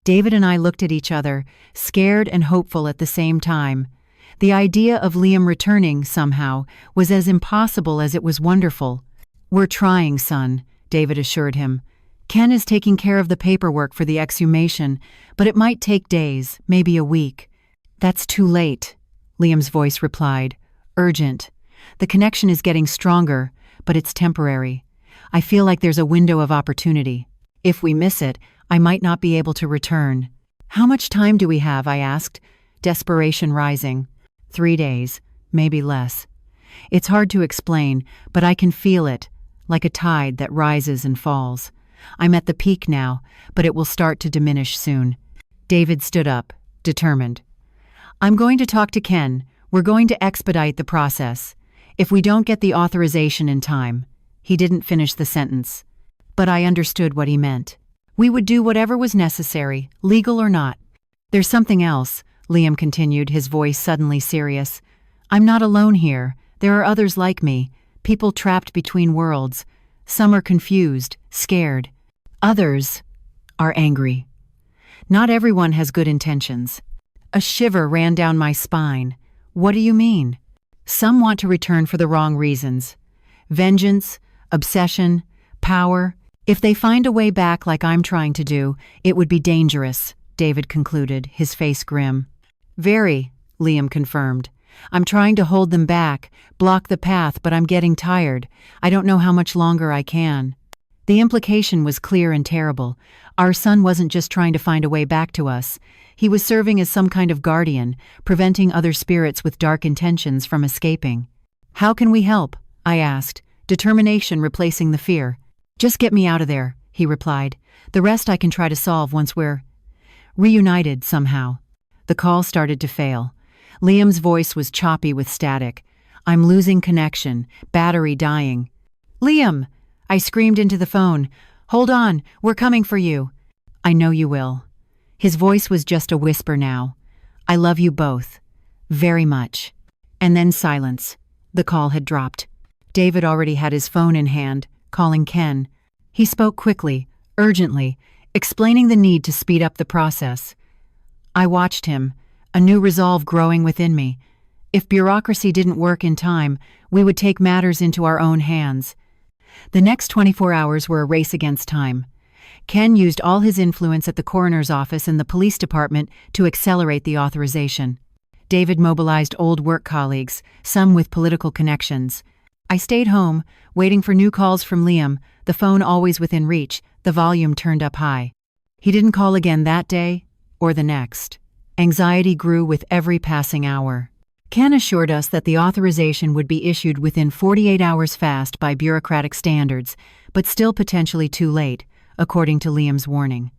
David and I looked at each other, scared and hopeful at the same time. The idea of Liam returning, somehow, was as impossible as it was wonderful. We're trying, son, David assured him. Ken is taking care of the paperwork for the exhumation, but it might take days, maybe a week. That's too late, Liam's voice replied. Urgent. The connection is getting stronger, but it's temporary. I feel like there's a window of opportunity. If we miss it, I might not be able to return. How much time do we have? I asked, desperation rising. 3 days, maybe less. It's hard to explain, but I can feel it, like a tide that rises and falls. I'm at the peak now, but it will start to diminish soon. David stood up, determined. I'm going to talk to Ken. We're going to expedite the process. If we don't get the authorization in time. He didn't finish the sentence. But I understood what he meant. We would do whatever was necessary, legal or not. There's something else, Liam continued, his voice suddenly serious. I'm not alone here. There are others like me, people trapped between worlds. Some are confused, scared. Others are angry. Not everyone has good intentions. A shiver ran down my spine. What do you mean? Some want to return for the wrong reasons. Vengeance, obsession, power. If they find a way back like I'm trying to do, it would be dangerous, David concluded, his face grim. Very, Liam confirmed. I'm trying to hold them back, block the path, but I'm getting tired. I don't know how much longer I can. The implication was clear and terrible. Our son wasn't just trying to find a way back to us. He was serving as some kind of guardian, preventing other spirits with dark intentions from escaping. How can we help? I asked, determination replacing the fear. Just get me out of there, he replied. The rest I can try to solve once we're reunited somehow. The call started to fail. Liam's voice was choppy with static. I'm losing connection, battery dying. Liam! I screamed into the phone. Hold on, we're coming for you. I know you will. His voice was just a whisper now. I love you both. Very much. And then silence. The call had dropped. David already had his phone in hand, calling Ken. He spoke quickly, urgently, explaining the need to speed up the process. I watched him, a new resolve growing within me. If bureaucracy didn't work in time, we would take matters into our own hands. The next 24 hours were a race against time. Ken used all his influence at the coroner's office and the police department to accelerate the authorization. David mobilized old work colleagues, some with political connections. I stayed home, waiting for new calls from Liam, the phone always within reach, the volume turned up high. He didn't call again that day or the next. Anxiety grew with every passing hour. Ken assured us that the authorization would be issued within 48 hours fast by bureaucratic standards, but still potentially too late, according to Liam's warning.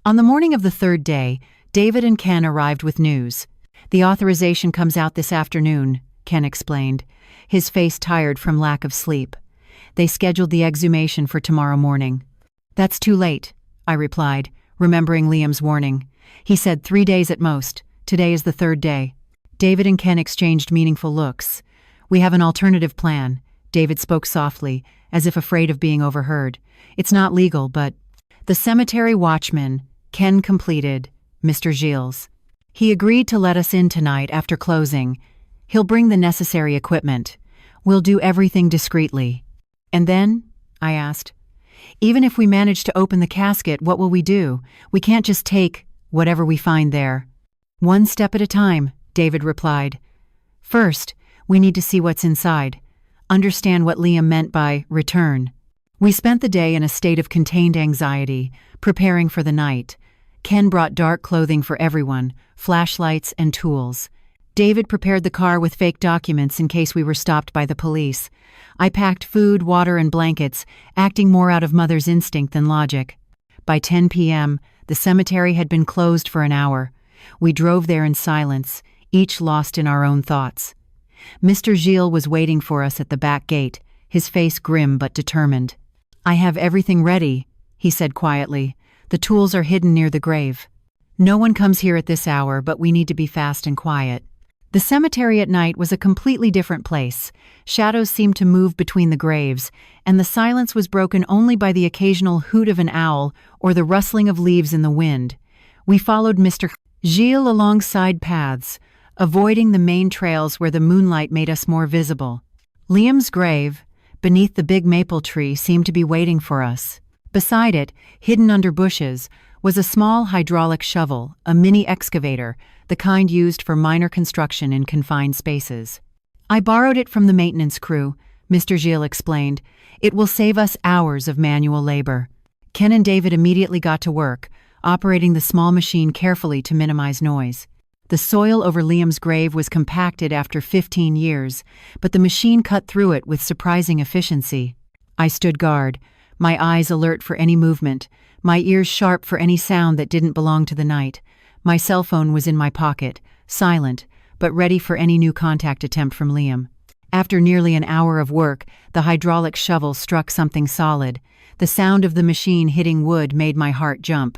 On the morning of the third day, David and Ken arrived with news. The authorization comes out this afternoon, Ken explained, his face tired from lack of sleep. They scheduled the exhumation for tomorrow morning. That's too late, I replied, remembering Liam's warning. He said 3 days at most. Today is the third day. David and Ken exchanged meaningful looks. We have an alternative plan, David spoke softly, as if afraid of being overheard. It's not legal, but the cemetery watchman, Ken completed, Mr. Gilles. He agreed to let us in tonight after closing. He'll bring the necessary equipment. We'll do everything discreetly. And then? I asked. Even if we manage to open the casket, what will we do? We can't just take whatever we find there. One step at a time, David replied. First, we need to see what's inside. Understand what Liam meant by return. We spent the day in a state of contained anxiety, preparing for the night. Ken brought dark clothing for everyone, flashlights and tools. David prepared the car with fake documents in case we were stopped by the police. I packed food, water, and blankets, acting more out of mother's instinct than logic. By 10 p.m., the cemetery had been closed for an hour. We drove there in silence, each lost in our own thoughts. Mr. Gilles was waiting for us at the back gate, his face grim but determined. "I have everything ready," he said quietly. "The tools are hidden near the grave. No one comes here at this hour, but we need to be fast and quiet." The cemetery at night was a completely different place. Shadows seemed to move between the graves, and the silence was broken only by the occasional hoot of an owl or the rustling of leaves in the wind. We followed Mr. Gilles along side paths, avoiding the main trails where the moonlight made us more visible. Liam's grave, beneath the big maple tree, seemed to be waiting for us. Beside it, hidden under bushes, was a small hydraulic shovel, a mini excavator, the kind used for minor construction in confined spaces. "I borrowed it from the maintenance crew," Mr. Gilles explained. "It will save us hours of manual labor." Ken and David immediately got to work, operating the small machine carefully to minimize noise. The soil over Liam's grave was compacted after 15 years, but the machine cut through it with surprising efficiency. I stood guard, my eyes alert for any movement, my ears sharp for any sound that didn't belong to the night. My cell phone was in my pocket, silent, but ready for any new contact attempt from Liam. After nearly an hour of work, the hydraulic shovel struck something solid. The sound of the machine hitting wood made my heart jump.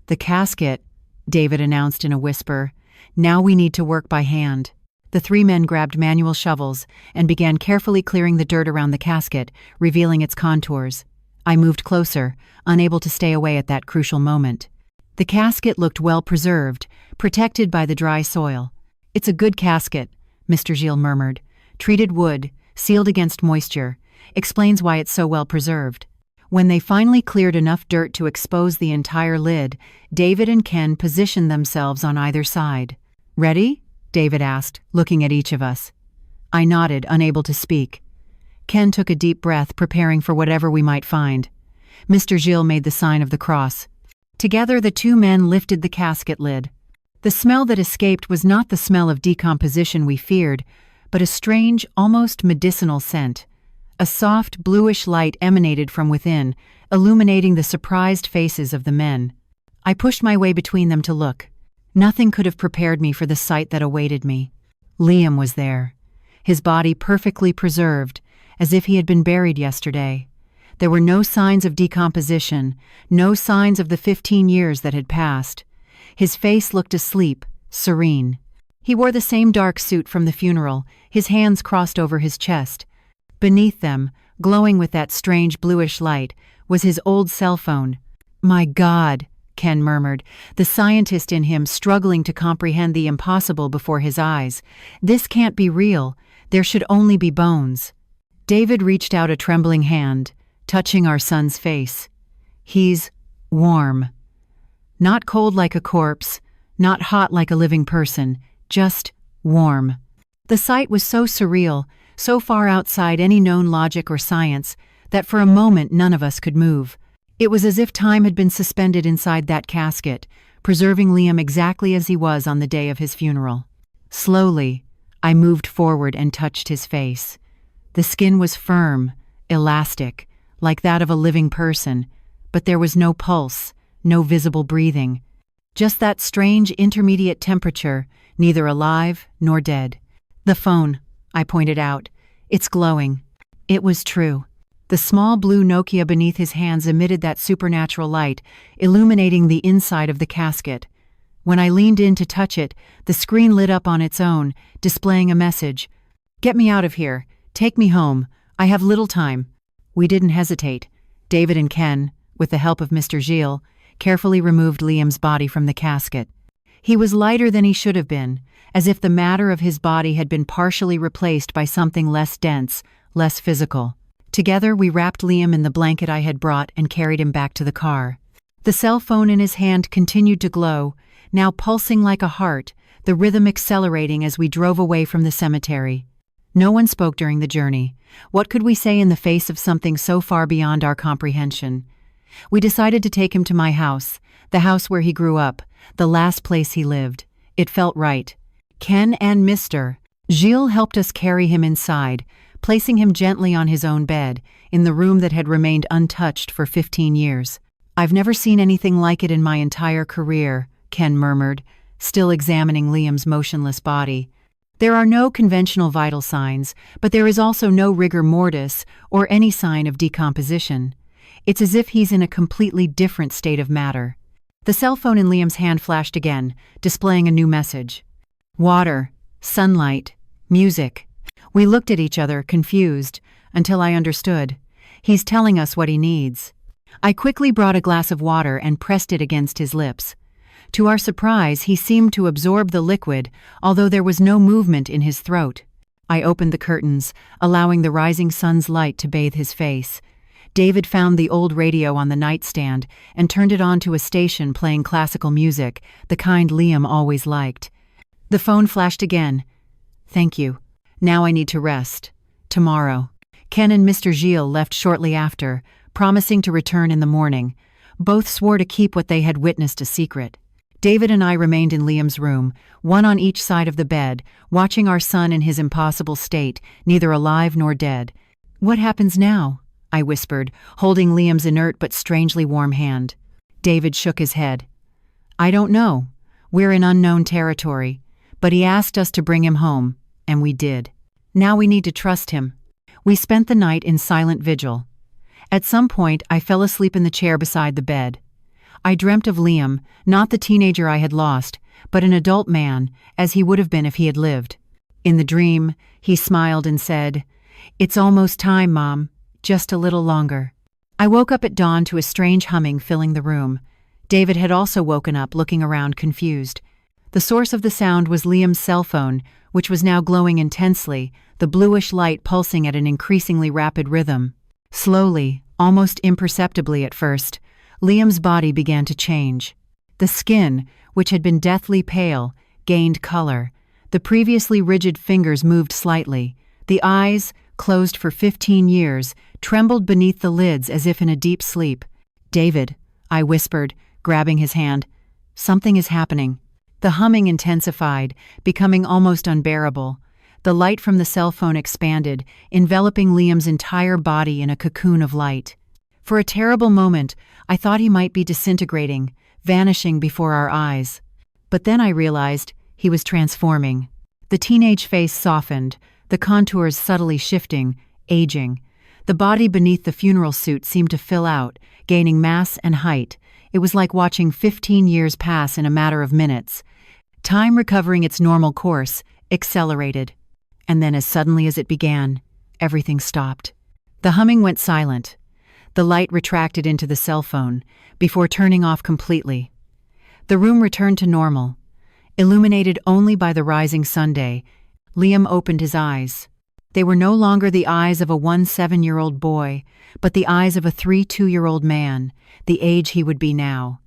"The casket," David announced in a whisper. "Now we need to work by hand." The three men grabbed manual shovels and began carefully clearing the dirt around the casket, revealing its contours. I moved closer, unable to stay away at that crucial moment. The casket looked well preserved, protected by the dry soil. "It's a good casket," Mr. Gilles murmured. "Treated wood, sealed against moisture. Explains why it's so well preserved." When they finally cleared enough dirt to expose the entire lid, David and Ken positioned themselves on either side. "Ready?" David asked, looking at each of us. I nodded, unable to speak. Ken took a deep breath, preparing for whatever we might find. Mr. Gilles made the sign of the cross. Together, the two men lifted the casket lid. The smell that escaped was not the smell of decomposition we feared, but a strange, almost medicinal scent. A soft, bluish light emanated from within, illuminating the surprised faces of the men. I pushed my way between them to look. Nothing could have prepared me for the sight that awaited me. Liam was there, his body perfectly preserved, as if he had been buried yesterday. There were no signs of decomposition, no signs of the 15 years that had passed. His face looked asleep, serene. He wore the same dark suit from the funeral, his hands crossed over his chest. Beneath them, glowing with that strange bluish light, was his old cell phone. "My God," Ken murmured, the scientist in him struggling to comprehend the impossible before his eyes. "This can't be real. There should only be bones." David reached out a trembling hand, touching our son's face. "He's warm. Not cold like a corpse, not hot like a living person, just warm." The sight was so surreal, so far outside any known logic or science, that for a moment none of us could move. It was as if time had been suspended inside that casket, preserving Liam exactly as he was on the day of his funeral. Slowly, I moved forward and touched his face. The skin was firm, elastic, like that of a living person, but there was no pulse, no visible breathing. Just that strange intermediate temperature, neither alive nor dead. "The phone," I pointed out. "It's glowing." It was true. The small blue Nokia beneath his hands emitted that supernatural light, illuminating the inside of the casket. When I leaned in to touch it, the screen lit up on its own, displaying a message. "Get me out of here. Take me home. I have little time." We didn't hesitate. David and Ken, with the help of Mr. Gilles, carefully removed Liam's body from the casket. He was lighter than he should have been, as if the matter of his body had been partially replaced by something less dense, less physical. Together, we wrapped Liam in the blanket I had brought and carried him back to the car. The cell phone in his hand continued to glow, now pulsing like a heart, the rhythm accelerating as we drove away from the cemetery. No one spoke during the journey. What could we say in the face of something so far beyond our comprehension? We decided to take him to my house, the house where he grew up, the last place he lived. It felt right. Ken and Mr. Gilles helped us carry him inside, placing him gently on his own bed, in the room that had remained untouched for 15 years. "I've never seen anything like it in my entire career," Ken murmured, still examining Liam's motionless body. "There are no conventional vital signs, but there is also no rigor mortis or any sign of decomposition. It's as if he's in a completely different state of matter." The cell phone in Liam's hand flashed again, displaying a new message. Water, sunlight, music. We looked at each other, confused, until I understood. He's telling us what he needs. I quickly brought a glass of water and pressed it against his lips. To our surprise, he seemed to absorb the liquid, although there was no movement in his throat. I opened the curtains, allowing the rising sun's light to bathe his face. David found the old radio on the nightstand and turned it on to a station playing classical music, the kind Liam always liked. The phone flashed again. "Thank you. Now I need to rest. Tomorrow." Ken and Mr. Gilles left shortly after, promising to return in the morning. Both swore to keep what they had witnessed a secret. David and I remained in Liam's room, one on each side of the bed, watching our son in his impossible state, neither alive nor dead. "What happens now?" I whispered, holding Liam's inert but strangely warm hand. David shook his head. "I don't know. We're in unknown territory. But he asked us to bring him home, and we did. Now we need to trust him." We spent the night in silent vigil. At some point, I fell asleep in the chair beside the bed. I dreamt of Liam, not the teenager I had lost, but an adult man, as he would have been if he had lived. In the dream, he smiled and said, "It's almost time, Mom. Just a little longer." I woke up at dawn to a strange humming filling the room. David had also woken up, looking around confused. The source of the sound was Liam's cell phone, which was now glowing intensely, the bluish light pulsing at an increasingly rapid rhythm. Slowly, almost imperceptibly at first, Liam's body began to change. The skin, which had been deathly pale, gained color. The previously rigid fingers moved slightly. The eyes, closed for 15 years, trembled beneath the lids as if in a deep sleep. "David," I whispered, grabbing his hand. "Something is happening." The humming intensified, becoming almost unbearable. The light from the cell phone expanded, enveloping Liam's entire body in a cocoon of light. For a terrible moment, I thought he might be disintegrating, vanishing before our eyes. But then I realized he was transforming. The teenage face softened, the contours subtly shifting, aging. The body beneath the funeral suit seemed to fill out, gaining mass and height. It was like watching 15 years pass in a matter of minutes. Time, recovering its normal course, accelerated. And then, as suddenly as it began, everything stopped. The humming went silent. The light retracted into the cell phone, before turning off completely. The room returned to normal. Illuminated only by the rising sunday, Liam opened his eyes. They were no longer the eyes of a 17-year-old boy, but the eyes of a 32-year-old man, the age he would be now.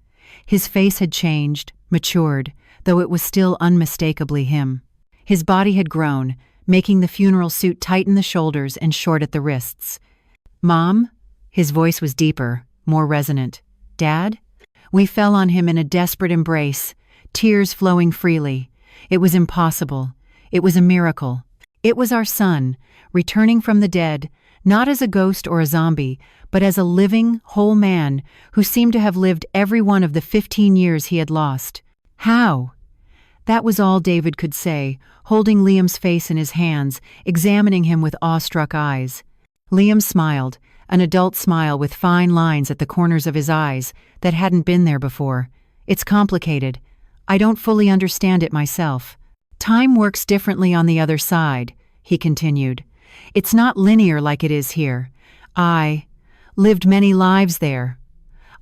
His face had changed, matured, though it was still unmistakably him. His body had grown, making the funeral suit tighten the shoulders and short at the wrists. "Mom?" His voice was deeper, more resonant. "Dad?" We fell on him in a desperate embrace, tears flowing freely. It was impossible. It was a miracle. It was our son, returning from the dead, not as a ghost or a zombie, but as a living, whole man who seemed to have lived every one of the 15 years he had lost. "How?" That was all David could say, holding Liam's face in his hands, examining him with awestruck eyes. Liam smiled, an adult smile with fine lines at the corners of his eyes that hadn't been there before. "It's complicated. I don't fully understand it myself. Time works differently on the other side," he continued. "It's not linear like it is here. I lived many lives there.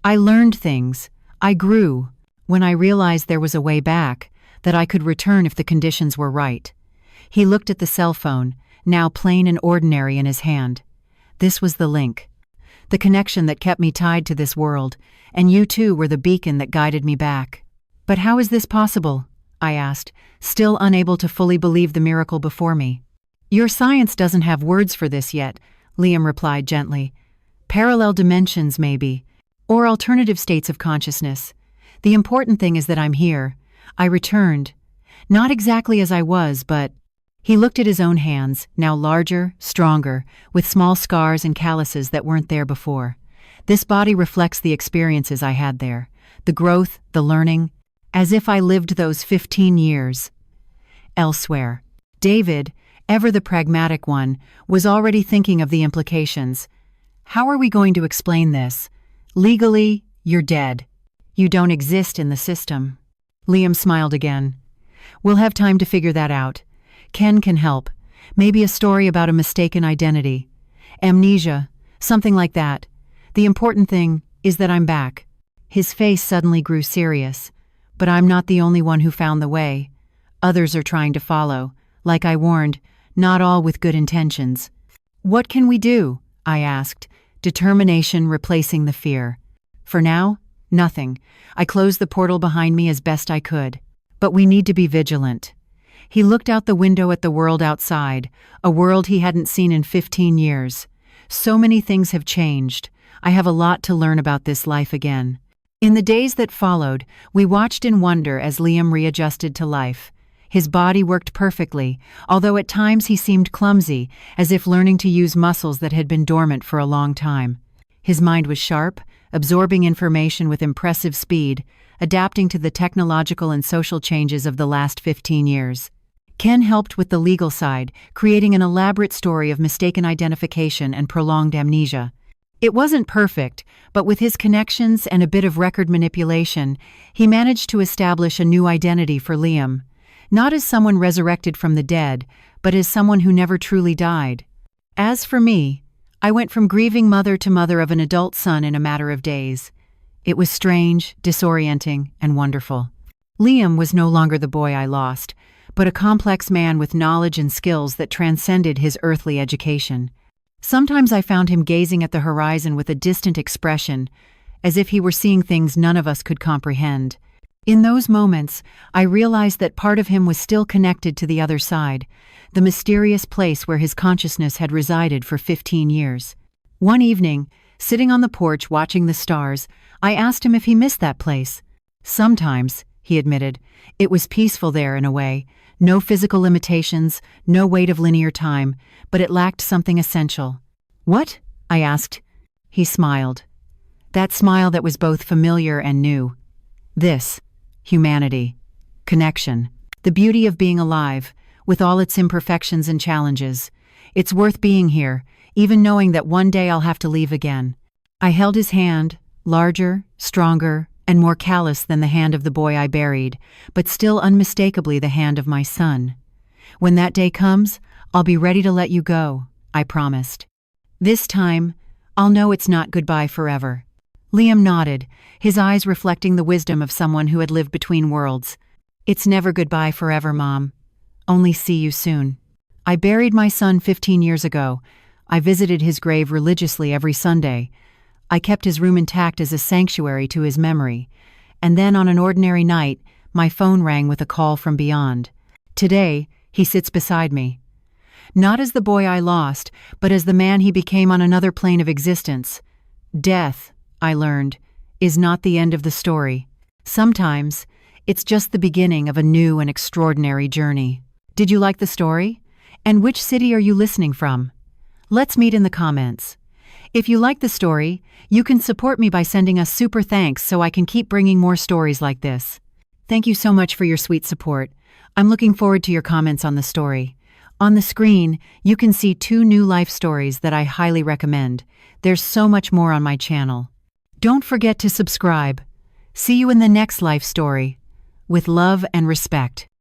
I learned things. I grew. When I realized there was a way back, that I could return if the conditions were right." He looked at the cell phone, now plain and ordinary in his hand. This was the link. The connection that kept me tied to this world, and you too were the beacon that guided me back. "But how is this possible?" I asked, still unable to fully believe the miracle before me. "Your science doesn't have words for this yet," Liam replied gently. "Parallel dimensions, maybe, or alternative states of consciousness. The important thing is that I'm here. I returned. Not exactly as I was, but he looked at his own hands, now larger, stronger, with small scars and calluses that weren't there before. This body reflects the experiences I had there, the growth, the learning, as if I lived those 15 years. Elsewhere, David, ever the pragmatic one, was already thinking of the implications. How are we going to explain this? Legally, you're dead. You don't exist in the system. Liam smiled again. We'll have time to figure that out. Ken can help. Maybe a story about a mistaken identity. Amnesia, something like that. The important thing is that I'm back. His face suddenly grew serious. But I'm not the only one who found the way. Others are trying to follow. Like I warned, not all with good intentions. What can we do? I asked, determination replacing the fear. For now, nothing. I closed the portal behind me as best I could. But we need to be vigilant. He looked out the window at the world outside, a world he hadn't seen in 15 years. So many things have changed. I have a lot to learn about this life again. In the days that followed, we watched in wonder as Liam readjusted to life. His body worked perfectly, although at times he seemed clumsy, as if learning to use muscles that had been dormant for a long time. His mind was sharp, absorbing information with impressive speed, adapting to the technological and social changes of the last 15 years. Ken helped with the legal side, creating an elaborate story of mistaken identification and prolonged amnesia. It wasn't perfect, but with his connections and a bit of record manipulation, he managed to establish a new identity for Liam. Not as someone resurrected from the dead, but as someone who never truly died. As for me, I went from grieving mother to mother of an adult son in a matter of days. It was strange, disorienting, and wonderful. Liam was no longer the boy I lost, but a complex man with knowledge and skills that transcended his earthly education. Sometimes I found him gazing at the horizon with a distant expression, as if he were seeing things none of us could comprehend. In those moments, I realized that part of him was still connected to the other side, the mysterious place where his consciousness had resided for 15 years. One evening, sitting on the porch watching the stars, I asked him if he missed that place. Sometimes, he admitted. It was peaceful there in a way. No physical limitations, no weight of linear time, but it lacked something essential. What? I asked. He smiled. That smile that was both familiar and new. This. Humanity. Connection. The beauty of being alive, with all its imperfections and challenges. It's worth being here, even knowing that one day I'll have to leave again. I held his hand, larger, stronger, and more callous than the hand of the boy I buried, but still unmistakably the hand of my son. When that day comes, I'll be ready to let you go, I promised. This time, I'll know it's not goodbye forever. Liam nodded, his eyes reflecting the wisdom of someone who had lived between worlds. It's never goodbye forever, Mom. Only see you soon. I buried my son 15 years ago. I visited his grave religiously every Sunday. I kept his room intact as a sanctuary to his memory. And then on an ordinary night, my phone rang with a call from beyond. Today, he sits beside me. Not as the boy I lost, but as the man he became on another plane of existence. Death, I learned, is not the end of the story. Sometimes, it's just the beginning of a new and extraordinary journey. Did you like the story? And which city are you listening from? Let's meet in the comments. If you like the story, you can support me by sending us super thanks so I can keep bringing more stories like this. Thank you so much for your sweet support. I'm looking forward to your comments on the story. On the screen, you can see 2 new life stories that I highly recommend. There's so much more on my channel. Don't forget to subscribe. See you in the next life story. With love and respect.